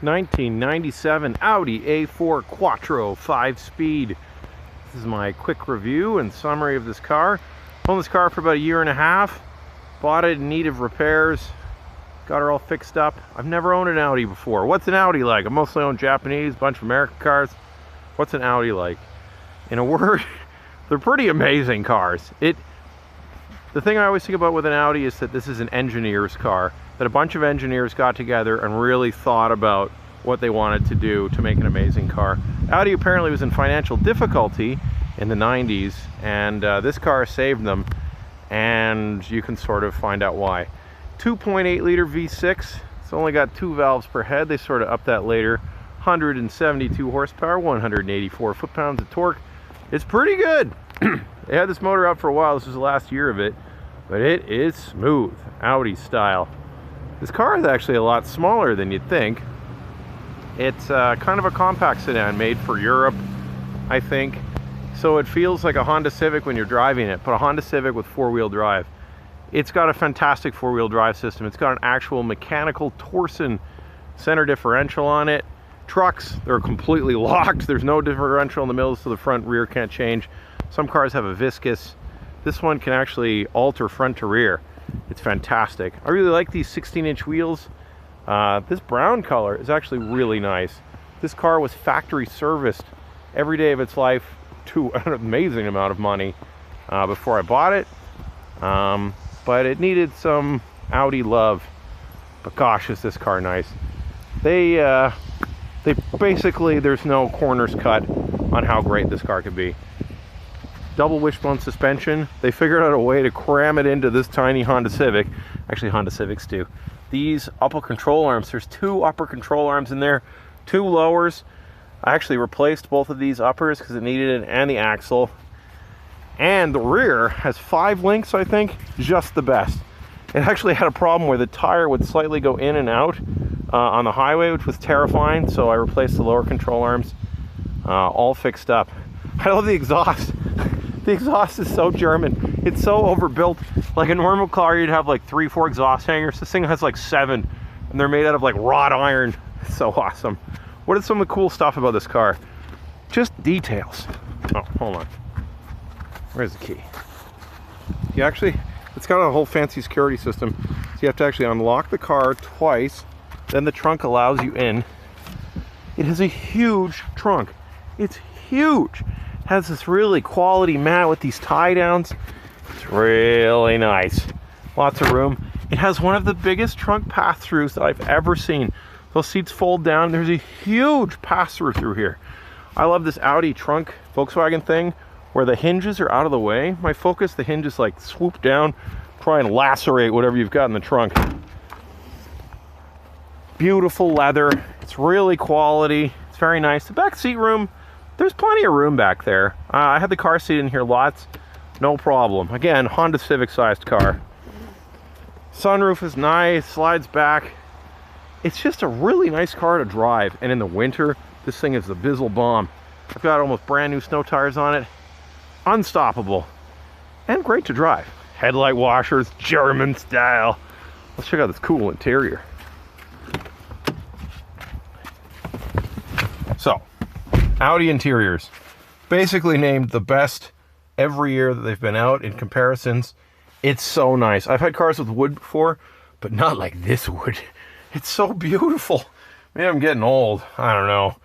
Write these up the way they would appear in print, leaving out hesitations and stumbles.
1997 Audi A4 Quattro 5-speed. This is my quick review and summary of this car. Owned this car for about a year and a half. Bought it in need of repairs. Got her all fixed up. I've never owned an Audi before. What's an Audi like? I mostly own Japanese, bunch of American cars. What's an Audi like? In a word, they're pretty amazing cars. The thing I always think about with an Audi is that this is an engineer's car, that a bunch of engineers got together and really thought about what they wanted to do to make an amazing car. Audi apparently was in financial difficulty in the 90s, and this car saved them, and you can sort of find out why. 2.8 liter V6, it's only got 2 valves per head. They sort of upped that later. 172 horsepower, 184 foot-pounds of torque. It's pretty good. They had this motor out for a while. This was the last year of it, but it is smooth, Audi style. This car is actually a lot smaller than you'd think. It's kind of a compact sedan made for Europe, I think. So it feels like a Honda Civic when you're driving it, but a Honda Civic with four-wheel drive. It's got a fantastic four-wheel drive system. It's got an actual mechanical Torsen center differential on it. Trucks, they're completely locked. There's no differential in the middle, so the front rear can't change. Some cars have a viscous. This one can actually alter front to rear. It's fantastic. I really like these 16-inch wheels. This brown color is actually really nice. This car was factory serviced every day of its life to an amazing amount of money before I bought it. But it needed some Audi love. But gosh, is this car nice. They basically, there's no corners cut on how great this car could be. Double wishbone suspension. They figured out a way to cram it into this tiny Honda Civic. Actually, Honda Civics do. These upper control arms, there's 2 upper control arms in there, 2 lowers. I actually replaced both of these uppers because it needed it, and the axle. And the rear has 5 links, I think. Just the best. It actually had a problem where the tire would slightly go in and out on the highway, which was terrifying, so I replaced the lower control arms, all fixed up. I love the exhaust. The exhaust is so German. It's so overbuilt. Like a normal car, you'd have like 3-4 exhaust hangers. This thing has like 7, and they're made out of like wrought iron. It's so awesome. What is some of the cool stuff about this car? Just details. Oh, hold on. Where's the key? You actually, it's got a whole fancy security system. So you have to actually unlock the car twice. Then the trunk allows you in. It has a huge trunk. It's huge. It has this really quality mat with these tie downs. It's really nice. Lots of room. It has one of the biggest trunk pass-throughs that I've ever seen. Those seats fold down. There's a huge pass-through through here. I love this Audi trunk Volkswagen thing where the hinges are out of the way. My Focus, the hinges like swoop down, try and lacerate whatever you've got in the trunk. Beautiful leather. It's really quality. It's very nice. The back seat room, there's plenty of room back there. I had the car seat in here lots. No problem. Again, Honda Civic sized car. Sunroof is nice, slides back. It's just a really nice car to drive. And in the winter, this thing is the Bizzle bomb. I've got almost brand new snow tires on it. Unstoppable. And great to drive. Headlight washers, German style. Let's check out this cool interior. So, Audi interiors. Basically named the best every year that they've been out in comparisons. It's so nice. I've had cars with wood before, but not like this wood. It's so beautiful. Maybe I'm getting old. I don't know.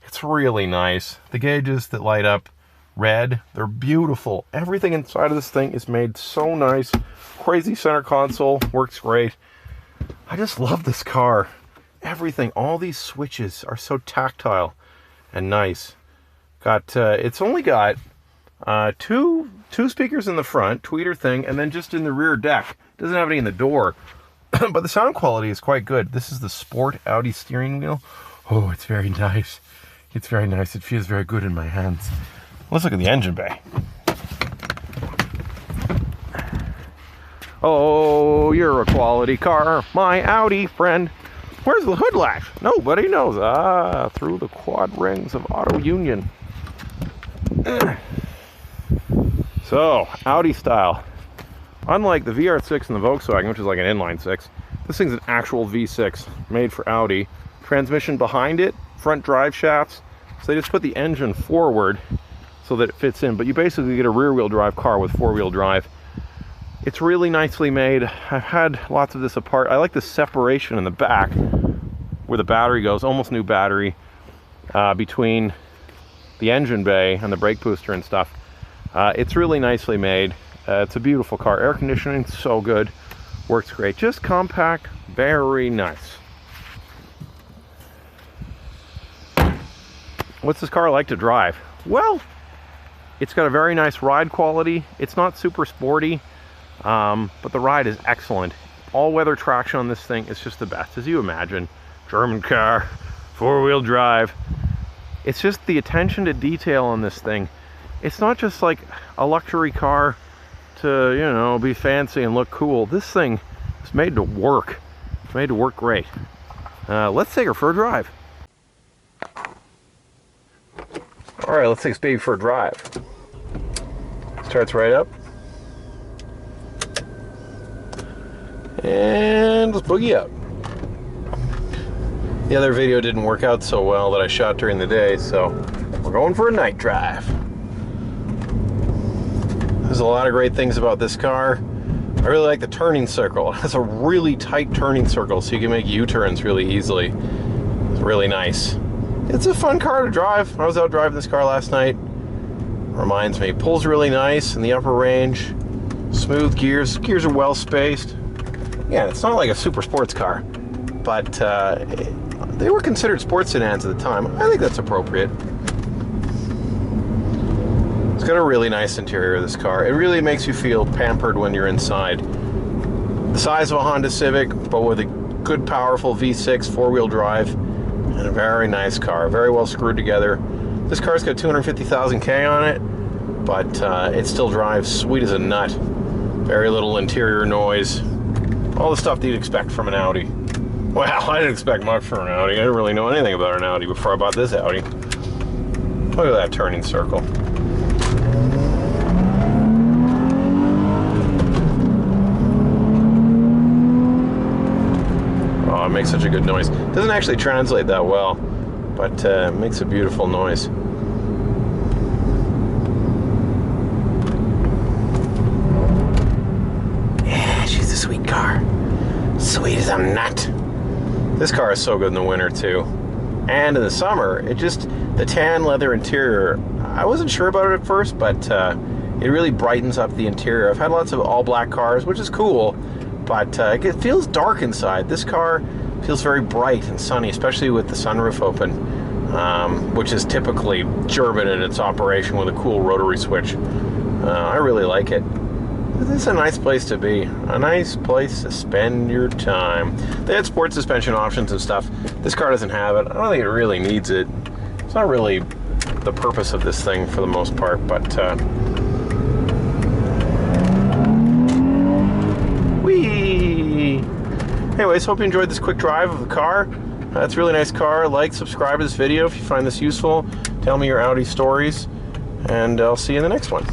It's really nice. The gauges that light up red, they're beautiful. Everything inside of this thing is made so nice. Crazy center console, works great. I just love this car. Everything, all these switches are so tactile and nice. It's only got two speakers in the front, tweeter thing, and then just in the rear deck. It doesn't have any in the door. But the sound quality is quite good. This is the Sport Audi steering wheel. Oh, it's very nice. It's very nice. It feels very good in my hands. Let's look at the engine bay. Oh, you're a quality car, my Audi friend. Where's the hood latch? Nobody knows. Ah, through the quad rings of Auto Union. So, Audi style. Unlike the VR6 and the Volkswagen, which is like an inline 6, this thing's an actual V6 made for Audi transmission behind it, front drive shafts. So they just put the engine forward so that it fits in, but you basically get a rear-wheel drive car with four-wheel drive. It's really nicely made. I've had lots of this apart. I like the separation in the back where the battery goes, almost new battery, between the engine bay and the brake booster and stuff. It's really nicely made. It's a beautiful car. Air conditioning, so good. Works great. Just compact, very nice. What's this car like to drive? Well, it's got a very nice ride quality. It's not super sporty, but the ride is excellent. All-weather traction on this thing is just the best, as you imagine. German car, four-wheel drive. It's just the attention to detail on this thing. It's not just like a luxury car to, you know, be fancy and look cool. This thing is made to work. It's made to work great. Let's take her for a drive. All right, let's take this baby for a drive. Starts right up. And let's boogie up. The other video didn't work out so well that I shot during the day, so we're going for a night drive. There's a lot of great things about this car. I really like the turning circle. It has a really tight turning circle, so you can make U-turns really easily. It's really nice. It's a fun car to drive. I was out driving this car last night. Reminds me, pulls really nice in the upper range. Smooth gears. Gears are well spaced. Yeah, it's not like a super sports car, but they were considered sports sedans at the time. I think that's appropriate. It's got a really nice interior, this car. It really makes you feel pampered when you're inside. The size of a Honda Civic, but with a good, powerful V6 four-wheel drive, and a very nice car, very well screwed together. This car's got 250,000 K on it, but it still drives sweet as a nut. Very little interior noise. All the stuff that you'd expect from an Audi. Well, I didn't expect much from an Audi. I didn't really know anything about an Audi before I bought this Audi. Look at that turning circle. Oh, it makes such a good noise. It doesn't actually translate that well, but it makes a beautiful noise. Yeah, she's a sweet car. Sweet as a nut. This car is so good in the winter too. And in the summer, the tan leather interior, I wasn't sure about it at first, but it really brightens up the interior. I've had lots of all black cars, which is cool, but it feels dark inside. This car feels very bright and sunny, especially with the sunroof open, which is typically German in its operation with a cool rotary switch. I really like it. This is a nice place to be. A nice place to spend your time. They had sports suspension options and stuff. This car doesn't have it. I don't think it really needs it. It's not really the purpose of this thing for the most part, but whee! Anyways, hope you enjoyed this quick drive of the car. It's a really nice car. Like, subscribe to this video if you find this useful. Tell me your Audi stories, and I'll see you in the next one.